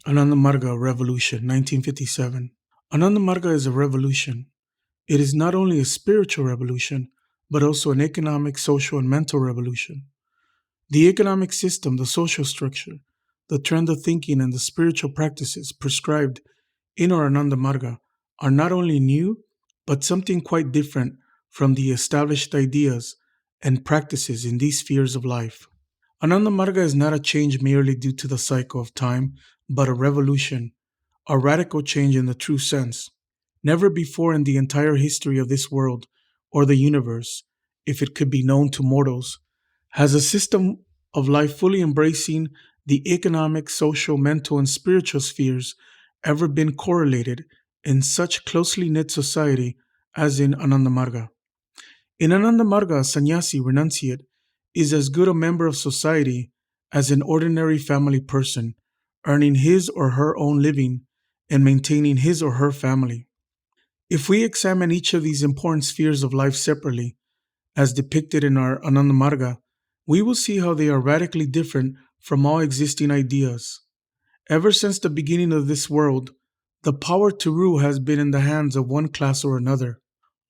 Ananda Marga Revolution, 1957. Ananda Marga is a revolution. It is not only a spiritual revolution, but also an economic, social, and mental revolution. The economic system, the social structure, the trend of thinking, and the spiritual practices prescribed in our Ananda Marga are not only new, but something quite different from the established ideas and practices in these spheres of life. Ananda Marga is not a change merely due to the cycle of time, but a revolution, a radical change in the true sense. Never before in the entire history of this world or the universe, if it could be known to mortals, has a system of life fully embracing the economic, social, mental, and spiritual spheres ever been correlated in such closely knit society as in Ananda Marga. In Ananda Marga, a sannyasi renunciate is as good a member of society as an ordinary family person, earning his or her own living and maintaining his or her family. If we examine each of these important spheres of life separately, as depicted in our Ananda Marga, we will see how they are radically different from all existing ideas. Ever since the beginning of this world, the power to rule has been in the hands of one class or another.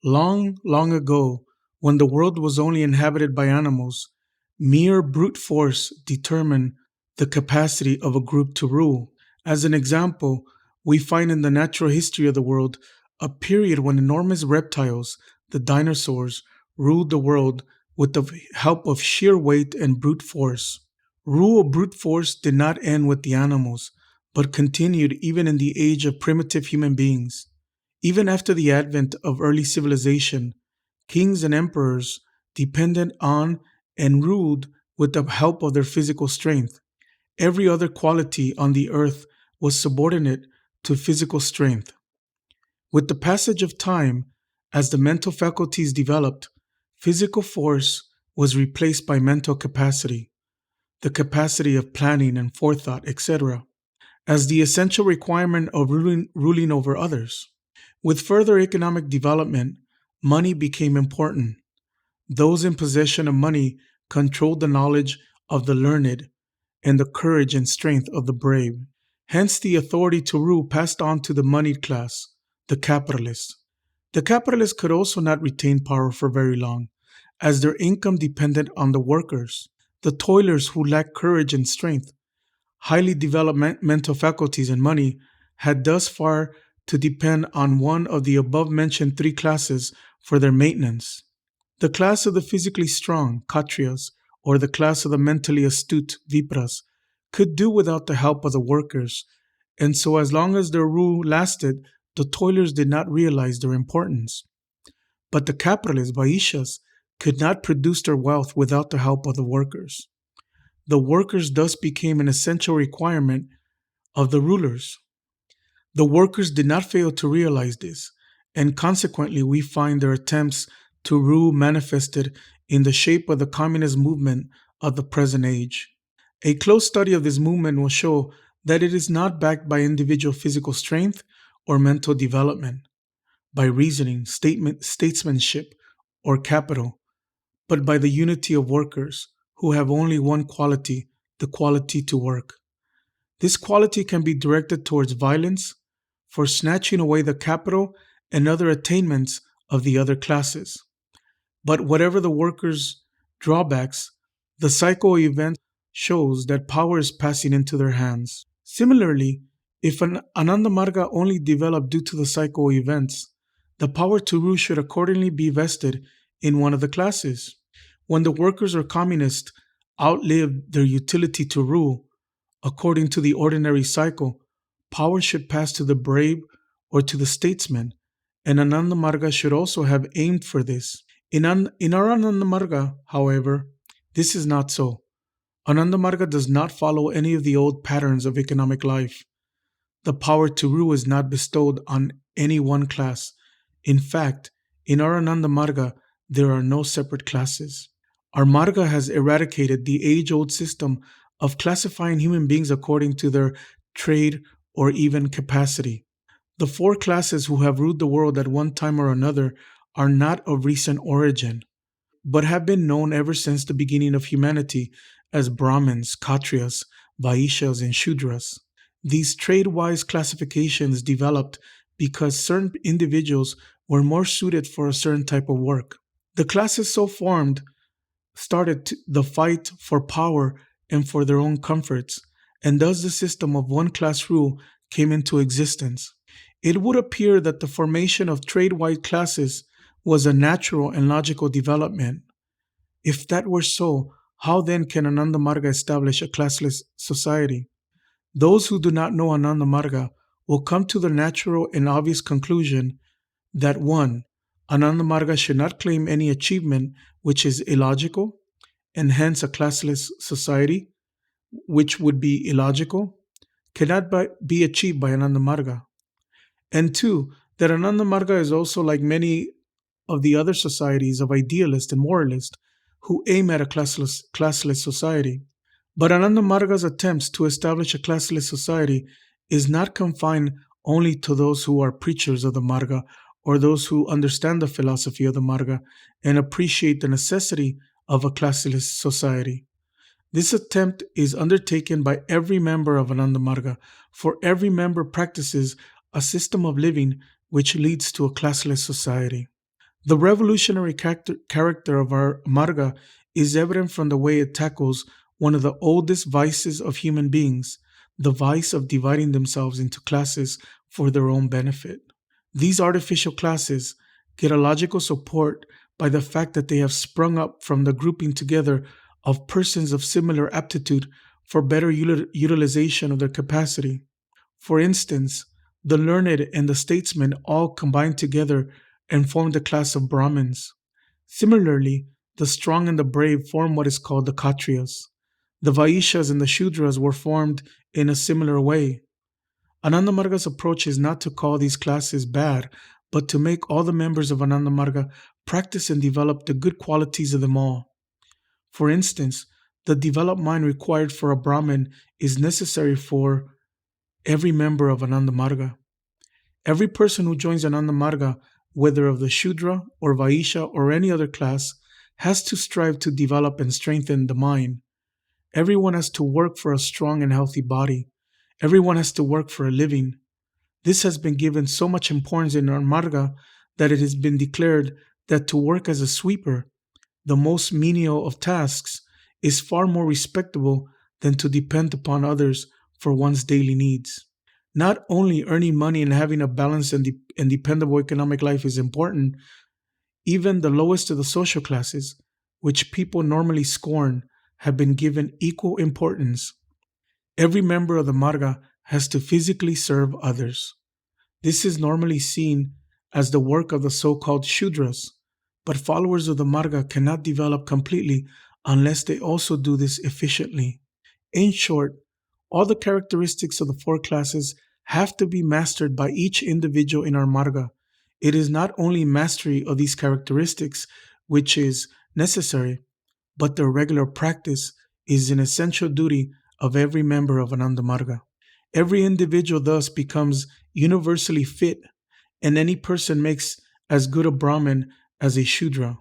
Long, long ago, when the world was only inhabited by animals, mere brute force determined the capacity of a group to rule. As an example, we find in the natural history of the world a period when enormous reptiles, the dinosaurs, ruled the world with the help of sheer weight and brute force. Rule of brute force did not end with the animals, but continued even in the age of primitive human beings. Even after the advent of early civilization, kings and emperors depended on and ruled with the help of their physical strength. Every other quality on the earth was subordinate to physical strength. With the passage of time, as the mental faculties developed, physical force was replaced by mental capacity, the capacity of planning and forethought, etc., as the essential requirement of ruling over others. With further economic development, money became important. Those in possession of money controlled the knowledge of the learned and the courage and strength of the brave. Hence, the authority to rule passed on to the moneyed class, the capitalists. The capitalists could also not retain power for very long, as their income depended on the workers, the toilers who lacked courage and strength. Highly developed mental faculties and money had thus far to depend on one of the above mentioned three classes for their maintenance. The class of the physically strong, Kshatriyas, or the class of the mentally astute, Vipras, could do without the help of the workers, and so as long as their rule lasted, the toilers did not realize their importance. But the capitalists, Vaishyas, could not produce their wealth without the help of the workers. The workers thus became an essential requirement of the rulers. The workers did not fail to realize this, and consequently we find their attempts to rule manifested in the shape of the communist movement of the present age. A close study of this movement will show that it is not backed by individual physical strength or mental development, by reasoning, statesmanship, or capital, but by the unity of workers who have only one quality, the quality to work. This quality can be directed towards violence, for snatching away the capital and other attainments of the other classes. But whatever the workers' drawbacks, the cycle of events shows that power is passing into their hands. Similarly, if an Ananda Marga only developed due to the cycle of events, the power to rule should accordingly be vested in one of the classes. When the workers or communists outlived their utility to rule, according to the ordinary cycle, power should pass to the brave or to the statesman, and Ananda Marga should also have aimed for this. In our Ananda Marga, however, this is not so. Ananda Marga does not follow any of the old patterns of economic life. The power to rule is not bestowed on any one class. In fact, in our Ananda Marga, there are no separate classes. Our Marga has eradicated the age-old system of classifying human beings according to their trade or even capacity. The four classes who have ruled the world at one time or another are not of recent origin, but have been known ever since the beginning of humanity as Brahmins, Kshatriyas, Vaishyas, and Shudras. These trade-wise classifications developed because certain individuals were more suited for a certain type of work. The classes so formed the fight for power and for their own comforts, and thus the system of one class rule came into existence. It would appear that the formation of trade-wide classes was a natural and logical development. If that were so, how then can Ananda Marga establish a classless society? Those who do not know Ananda Marga will come to the natural and obvious conclusion that 1. Ananda Marga should not claim any achievement which is illogical, and hence a classless society, which would be illogical, cannot be achieved by Ananda Marga. And 2, that Ananda Marga is also like many of the other societies of idealists and moralists who aim at a classless society. But Ananda Marga's attempts to establish a classless society is not confined only to those who are preachers of the Marga or those who understand the philosophy of the Marga and appreciate the necessity of a classless society. This attempt is undertaken by every member of Ananda Marga, for every member practices a system of living which leads to a classless society. The revolutionary character of our Marga is evident from the way it tackles one of the oldest vices of human beings, the vice of dividing themselves into classes for their own benefit. These artificial classes get a logical support by the fact that they have sprung up from the grouping together of persons of similar aptitude for better utilization of their capacity. For instance, the learned and the statesmen all combined together and form the class of Brahmins. Similarly, the strong and the brave form what is called the Kshatriyas. The Vaishyas and the Shudras were formed in a similar way. Ananda Marga's approach is not to call these classes bad, but to make all the members of Ananda Marga practice and develop the good qualities of them all. For instance, the developed mind required for a Brahmin is necessary for every member of Ananda Marga. Every person who joins Ananda Marga, whether of the Shudra or Vaishya or any other class, has to strive to develop and strengthen the mind. Everyone has to work for a strong and healthy body. Everyone has to work for a living. This has been given so much importance in our Marga that it has been declared that to work as a sweeper, the most menial of tasks, is far more respectable than to depend upon others for one's daily needs. Not only earning money and having a balanced and dependable economic life is important, even the lowest of the social classes, which people normally scorn, have been given equal importance. Every member of the Marga has to physically serve others. This is normally seen as the work of the so-called Shudras, but followers of the Marga cannot develop completely unless they also do this efficiently. In short, all the characteristics of the four classes have to be mastered by each individual in our Marga. It is not only mastery of these characteristics which is necessary, but their regular practice is an essential duty of every member of Ananda Marga. Every individual thus becomes universally fit, and any person makes as good a Brahmin as a Shudra.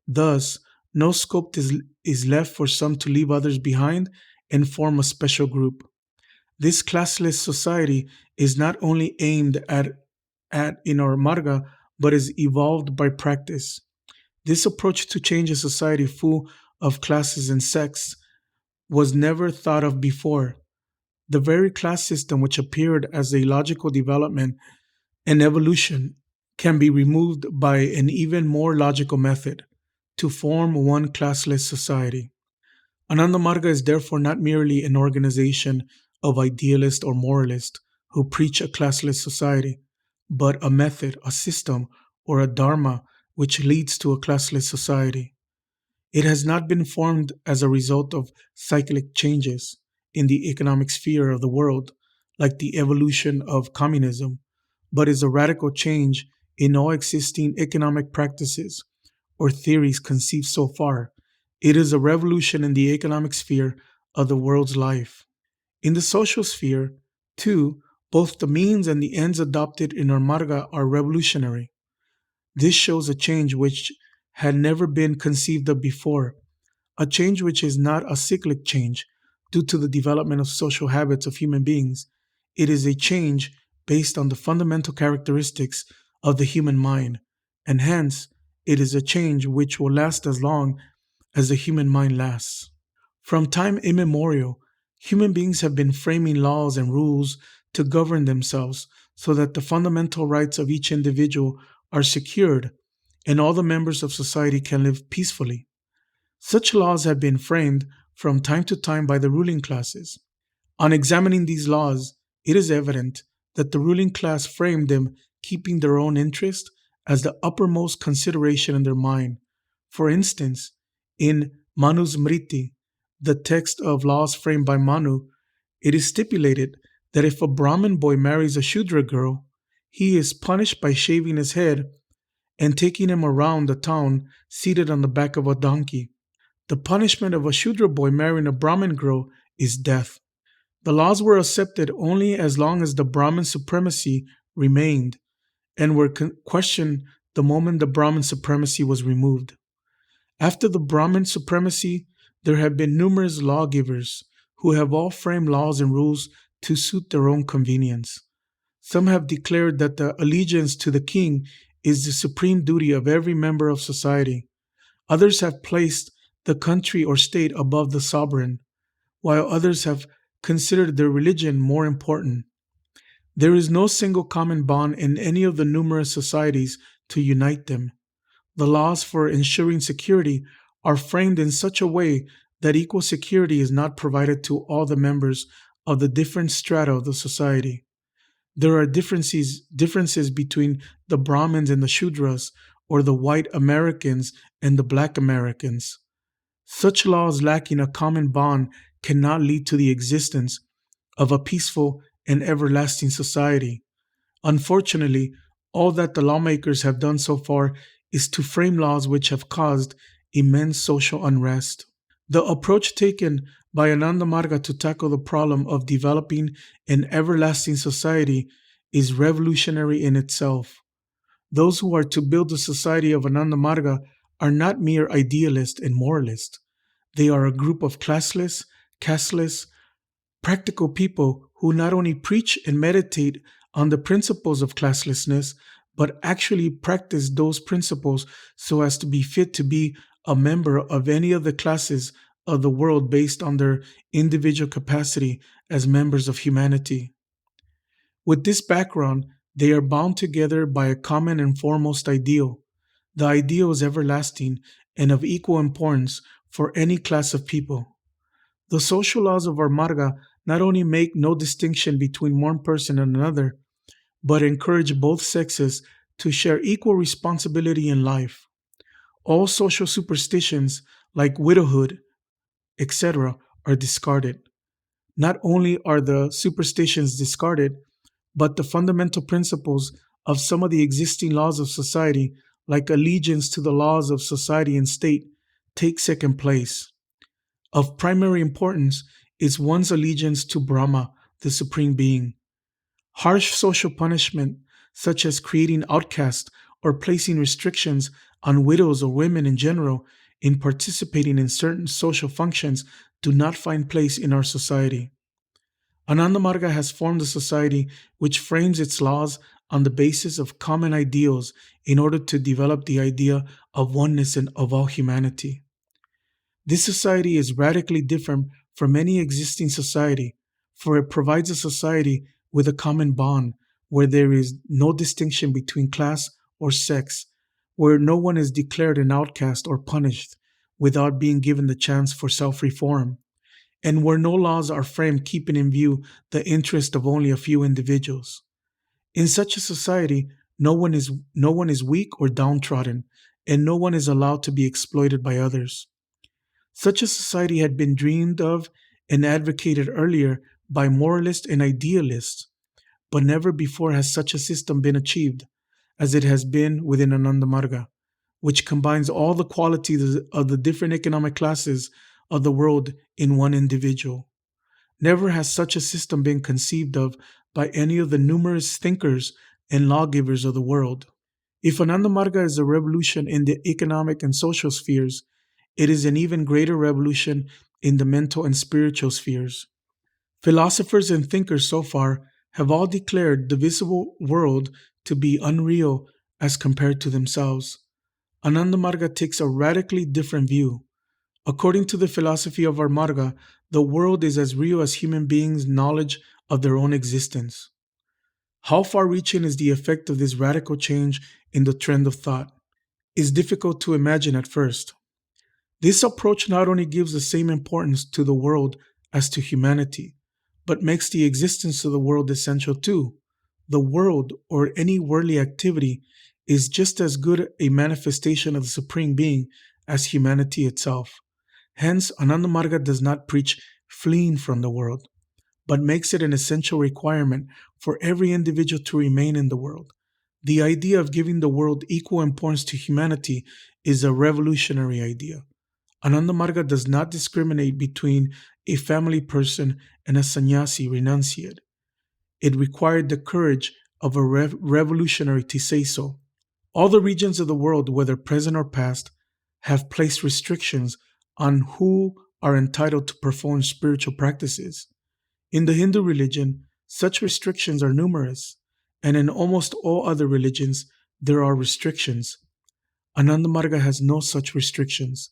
Thus, no scope is left for some to leave others behind and form a special group. This classless society is not only aimed at in our Marga, but is evolved by practice. This approach to change a society full of classes and sects was never thought of before. The very class system which appeared as a logical development and evolution can be removed by an even more logical method to form one classless society. Ananda Marga is therefore not merely an organization of idealists or moralists who preach a classless society, but a method, a system, or a dharma which leads to a classless society. It has not been formed as a result of cyclic changes in the economic sphere of the world, like the evolution of communism, but is a radical change in all existing economic practices or theories conceived so far. It is a revolution in the economic sphere of the world's life. In the social sphere, too, both the means and the ends adopted in our Marga are revolutionary. This shows a change which had never been conceived of before, a change which is not a cyclic change due to the development of social habits of human beings. it is a change based on the fundamental characteristics of the human mind, and hence it is a change which will last as long as the human mind lasts. From time immemorial, human beings have been framing laws and rules to govern themselves so that the fundamental rights of each individual are secured and all the members of society can live peacefully. Such laws have been framed from time to time by the ruling classes. On examining these laws, it is evident that the ruling class framed them keeping their own interest as the uppermost consideration in their mind. For instance, in Manu's Mriti, the text of laws framed by Manu, it is stipulated that if a Brahmin boy marries a Shudra girl, he is punished by shaving his head and taking him around the town seated on the back of a donkey. The punishment of a Shudra boy marrying a Brahmin girl is death. The laws were accepted only as long as the Brahmin supremacy remained and were questioned the moment the Brahmin supremacy was removed. After the Brahmin supremacy, there have been numerous lawgivers who have all framed laws and rules to suit their own convenience. Some have declared that the allegiance to the king is the supreme duty of every member of society. Others have placed the country or state above the sovereign, while others have considered their religion more important. There is no single common bond in any of the numerous societies to unite them. The laws for ensuring security are framed in such a way that equal security is not provided to all the members of the different strata of the society. There are differences between the Brahmins and the Shudras, or the white Americans and the black Americans. Such laws lacking a common bond cannot lead to the existence of a peaceful and everlasting society. Unfortunately, all that the lawmakers have done so far is to frame laws which have caused immense social unrest. The approach taken by Ananda Marga to tackle the problem of developing an everlasting society is revolutionary in itself. Those who are to build the society of Ananda Marga are not mere idealists and moralists. They are a group of classless, casteless, practical people who not only preach and meditate on the principles of classlessness, but actually practice those principles so as to be fit to be a member of any of the classes of the world based on their individual capacity as members of humanity. With this background, they are bound together by a common and foremost ideal. The ideal is everlasting and of equal importance for any class of people. The social laws of our Marga not only make no distinction between one person and another, but encourage both sexes to share equal responsibility in life. All social superstitions like widowhood, etc., are discarded. Not only are the superstitions discarded, but the fundamental principles of some of the existing laws of society, like allegiance to the laws of society and state, take second place. Of primary importance is one's allegiance to Brahma, the Supreme Being. Harsh social punishment, such as creating outcasts or placing restrictions on widows or women in general in participating in certain social functions, do not find place in our society. Ananda Marga has formed a society which frames its laws on the basis of common ideals in order to develop the idea of oneness and of all humanity. This society is radically different from any existing society, for it provides a society with a common bond where there is no distinction between class or sex, where no one is declared an outcast or punished without being given the chance for self reform, and where no laws are framed keeping in view the interest of only a few individuals. In such a society, no one is weak or downtrodden, and no one is allowed to be exploited by others. Such a society had been dreamed of and advocated earlier by moralists and idealists, but never before has such a system been achieved as it has been within Ananda Marga, which combines all the qualities of the different economic classes of the world in one individual. Never has such a system been conceived of by any of the numerous thinkers and lawgivers of the world. If Ananda Marga is a revolution in the economic and social spheres, it is an even greater revolution in the mental and spiritual spheres. Philosophers and thinkers so far have all declared the visible world to be unreal as compared to themselves. Ananda Marga takes a radically different view. According to the philosophy of our Marga, the world is as real as human beings' knowledge of their own existence. How far reaching is the effect of this radical change in the trend of thought? Is difficult to imagine at first. This approach not only gives the same importance to the world as to humanity, but makes the existence of the world essential too. The world, or any worldly activity, is just as good a manifestation of the Supreme Being as humanity itself. Hence, Ananda Marga does not preach fleeing from the world, but makes it an essential requirement for every individual to remain in the world. The idea of giving the world equal importance to humanity is a revolutionary idea. Ananda Marga does not discriminate between a family person and a sannyasi renunciate. It required the courage of a revolutionary to say so. All the regions of the world, whether present or past, have placed restrictions on who are entitled to perform spiritual practices. In the Hindu religion, such restrictions are numerous, and in almost all other religions, there are restrictions. Ananda Marga has no such restrictions.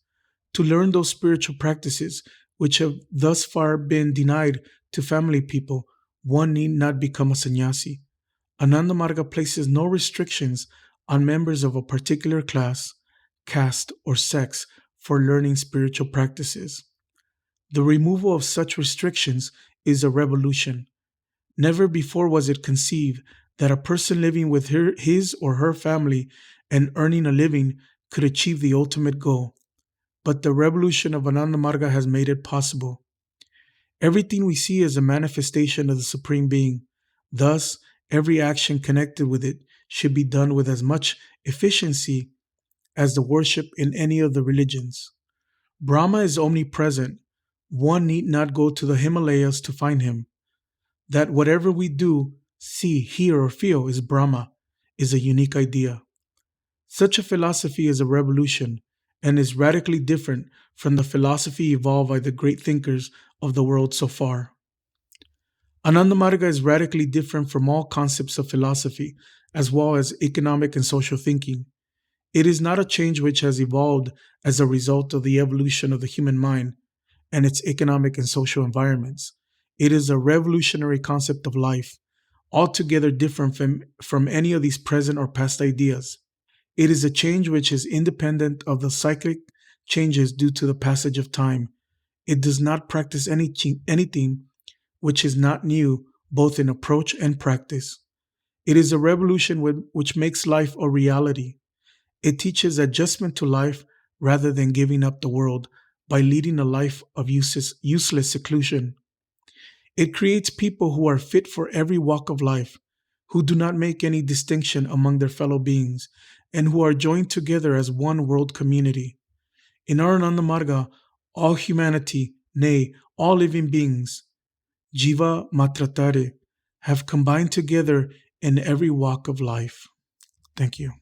To learn those spiritual practices, which have thus far been denied to family people, one need not become a sannyasi. Ananda Marga places no restrictions on members of a particular class, caste, or sex for learning spiritual practices. The removal of such restrictions is a revolution. Never before was it conceived that a person living with his or her family and earning a living could achieve the ultimate goal. But the revolution of Ananda Marga has made it possible. Everything we see is a manifestation of the Supreme Being. Thus, every action connected with it should be done with as much efficiency as the worship in any of the religions. Brahma is omnipresent. One need not go to the Himalayas to find him. That whatever we do, see, hear, or feel is Brahma is a unique idea. Such a philosophy is a revolution and is radically different from the philosophy evolved by the great thinkers of the world so far. Ananda Marga is radically different from all concepts of philosophy, as well as economic and social thinking. It is not a change which has evolved as a result of the evolution of the human mind and its economic and social environments. It is a revolutionary concept of life, altogether different from any of these present or past ideas. It is a change which is independent of the cyclic changes due to the passage of time. It does not practice anything which is not new, both in approach and practice. It is a revolution which makes life a reality. It teaches adjustment to life rather than giving up the world by leading a life of useless seclusion. It creates people who are fit for every walk of life, who do not make any distinction among their fellow beings, and who are joined together as one world community. In our Ananda Marga, all humanity, nay, all living beings, Jiva Matratare, have combined together in every walk of life. Thank you.